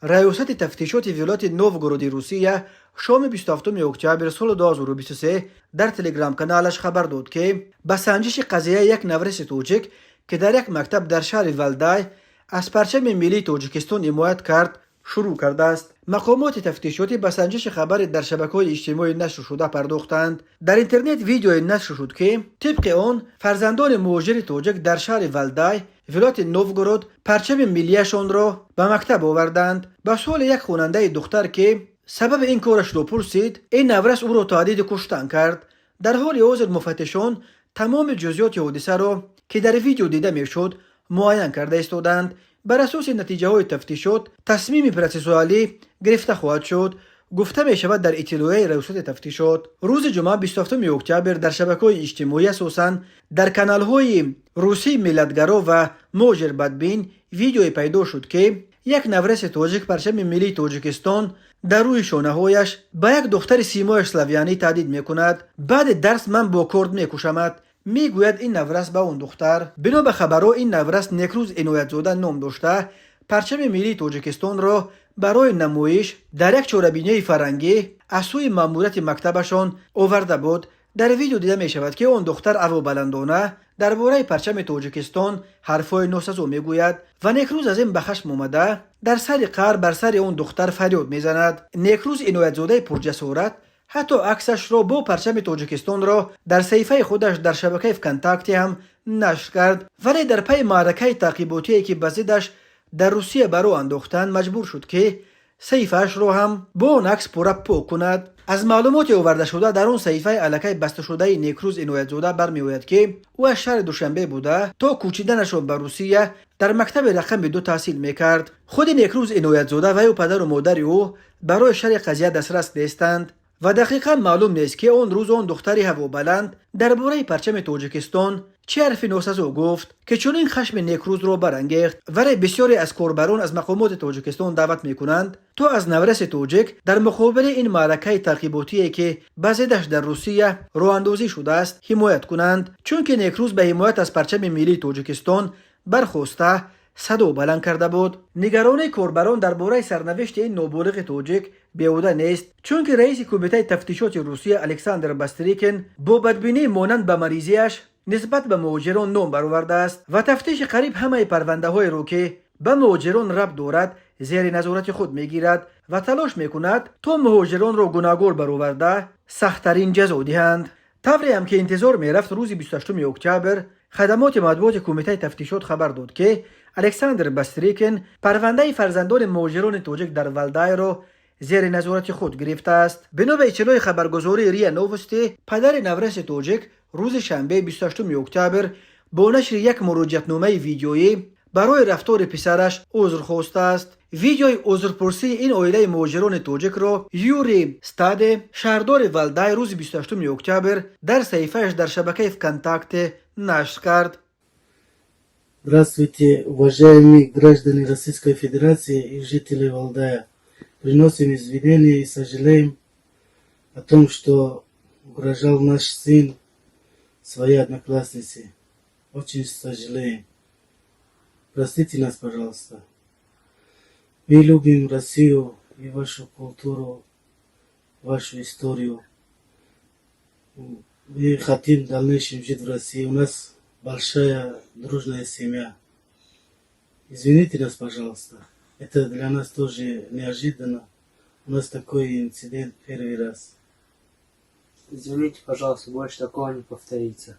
ریاست تفتیشات ولایت نوفگورود روسیه شام 27 اکتبر سال 2023 در تلگرام کانالش خبر داد که به سنجش قضیه یک نفر توجیک که در یک مکتب در شهر ولدای از پرچم ملی تاجیکستان حمایت کرد شروع کرده است. مقامات تفتیشاتی به سنجش خبر در شبکه‌های اجتماعی نشر شده پرداختند. در اینترنت ویدیوی نشر شد که طبق آن فرزندان مهاجر تاجیک در شهر ولدای ولایت نوفگورود پرچم ملیشان را به مکتب آوردند. به سوال یک خواننده دختر که سبب این کارش را پرسید، این نورس او را تهدید کشتن کرد. در حال حاضر مفتشان تمام جزئیات حادثه را که در ویدیو دیده میشد معاین کرده ایستادند. بر اساس نتیجه های تفتیشات تصمیم پروسسوالی گرفته خواهد شد. گفته می شود در اطلاعیه ریاست تفتیشات روز جمعه 27 اکتبر در شبکه‌های اجتماعی اساساً در کانال‌های روسی ملتگرا و مهاجر بدبین ویدیوی پیدا شد که یک نفر تاجیک پرچم ملی تاجیکستان در روی شانه‌هایش به یک دختر سیمای اسلاویانی تهدید می‌کند. بعد درس من با کرد می‌کشمت میگوید این نورس به اون دختر. بنا به خبرها این نورس نیکروز عنایت‌زاده نام داشته پرچم ملی تاجیکستان را برای نمایش در یک چاره‌بینی فرنگی از سوی ماموریت مکتبشان آورده بود. در ویدیو دیده می شود که اون دختر هوا بلندانه درباره پرچم تاجیکستان حرفای ناسزا میگوید و نیکروز از این به خشم آمده در سر قهر بر سر اون دختر فریاد میزند. نیکروز عنایت‌زاده پرجسارت حتی عکسش را با پرچم تاجیکستان را در صفحه خودش در شبکه کانتاکتی هم نشر کرد، ولی در پی معرکه تعقیباتی که به ضدش در روسیه برو انداختن مجبور شد که صفحه‌اش را هم با اون عکس پاک کند. از معلومات آورده شده در اون صفحه الکی بسته شده نیکروز عنایت‌زاده برمیآید که او از شهر دوشنبه بوده تا کوچیدنش به روسیه در مکتب رقم 2 تحصیل میکرد. خود نیکروز عنایت‌زاده و پدر و مادر او برای شرح قضیه دسترس نیستند و دقیقا معلوم نیست که اون روز اون دختری هوا بلند درباره پرچم تاجیکستان چه حرفی ناسزا گفت که چون این خشم نیکروز رو برانگیخت. ولی بسیاری از کاربران از مقامات تاجیکستان دعوت میکنند تا از نورس تاجیک در مقابل این معرکه تعقیباتی که بزدش در روسیه راه اندازی شده است حمایت کنند، چون که نیکروز به حمایت از پرچم ملی تاجیکستان برخواسته صدا بلند کرده بود. نگرانی کاربران درباره سرنوشت این نابالغ تاجیک بیهوده نیست، چون که رئیس کمیته تفتیشات روسیه الکساندر باستریکین با بدبینی مانند به مریضیش نسبت به مهاجران نام برآورده است و تفتیش قریب همه پرونده های رو که به مهاجران ربط دارد زیر نظارت خود میگیرد و تلاش میکند تا مهاجران را گناهکار برآورده سخت‌ترین جزا دهند. طوری هم که انتظار میرفت روز 28 اکتبر خدمات مطبوعات کمیته تفتیشات خبر داد که الکساندر باستریکین پرونده فرزندان مهاجران تاجیک در ولدای را زیر نظارت خود گرفته است. بنا به اطلاع خبرگزاری ریا نووستی، پدر نورس تاجیک روز شنبه 28 اکتبر با نشر یک مراجعتنامه ویدیویی برای رفتار پسرش عذر خواسته است. ویدیوی عذرپرسی این عائله مهاجران تاجیک را یوری ستاده شهردار ولدای روز 28 اکتبر در صفحه‌اش در شبکه ВКонтакте نشر کرد. Здравствуйте, уважаемые граждане Российской Федерации и жители Валдая. Приносим извинения и сожалеем о том, что угрожал наш сын своей однокласснице. Очень сожалеем. Простите нас, пожалуйста. Мы любим Россию и вашу культуру, вашу историю. Мы хотим в дальнейшем жить в России. У нас большая дружная семья. Извините нас, пожалуйста. Это для нас тоже неожиданно. У нас такой инцидент первый раз. Извините, пожалуйста, больше такого не повторится.